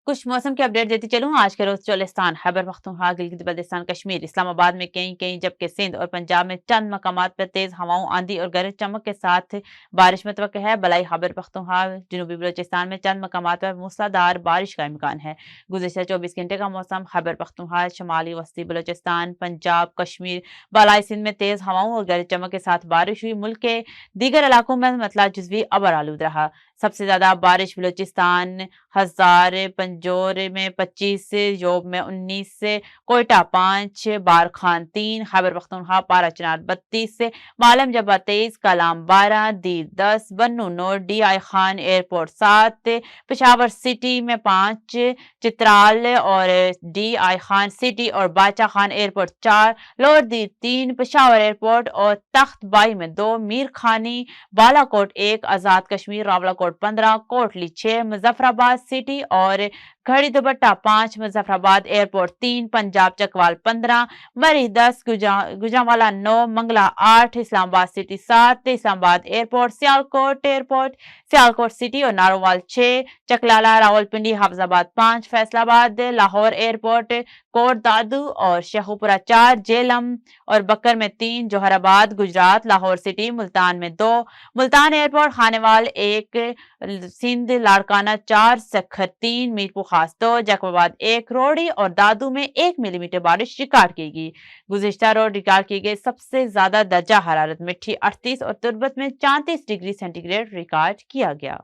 कुछ मौसम की अपडेट देती चलूं। आज के रोज चोलिस्तान, खैबर पख्तूनख्वा, गिलगित बल्तिस्तान, कश्मीर, इस्लामाबाद में कहीं कहीं, जबकि सिंध और पंजाब में चंद मकामात पर तेज हवाओं, आंधी और गरज चमक के साथ बारिश मुतवक्किल है। बलाई खैबर पख्तूनख्वा, जनूबी बलोचिस्तान में चंद मकामात पर मूसलाधार बारिश का इम्कान है। गुज़िश्ता 24 घंटे का मौसम। खैबर पख्तूनख्वा, शमाली वस्ती बलोचिस्तान, पंजाब, कश्मीर, बलाई सिंध में तेज हवाओं और गरज चमक के साथ बारिश हुई। मुल्क के दीगर इलाकों में मतला जुज़वी अबर आलूद रहा। सबसे ज्यादा बारिश बलूचिस्तान, हज़ार पंजोर में 25, योब में 19, कोयटा 5, बारखान 3, खैबर पख्तूनख्वा, पारा चनार 32, मालम जबा 23, कलाम 12, दीर 10, बन्नू 9, DI Khan airport 7, Peshawar city में 5, चित्राल और DI खान सिटी और बाचा खान एयरपोर्ट 4, लोअर दीर 3, पेशावर एयरपोर्ट और तख्त बाई में 2, मीर खानी, बालाकोट 1, आजाद कश्मीर, रावलाकोट 15, कोटली 6, मुजफ्फराबाद सिटी और Garhi Dupatta 5, Muzaffarabad airport 3, Punjab Chakwal 15, Murree 10, Gujranwala 9, Mangla 8, Islamabad city 7, Islamabad airport, Sialkot city और नारोवाल 6, चकलाला, रावलपिंडी, हाफिजाबाद 5, फैसलाबाद, लाहौर एयरपोर्ट, कोट दादू और शेखुपुरा 4, जेलम और बकर में 3, जोहराबाद गुजरात, लाहौर सिटी, मुल्तान में 2, मुल्तान एयरपोर्ट, खानेवाल 1, सिंध लाड़काना 4, सखर 3, मीरपुर खास 2, जैकोबाद 1, रोड़ी और दादू में 1 मिलीमीटर बारिश रिकॉर्ड की गई। गुज़िश्ता रोज रिकॉर्ड की गई सबसे ज्यादा दर्जा हरारत मिठी 38 और तुर्बत में 34 डिग्री सेंटीग्रेड रिकॉर्ड किया गया।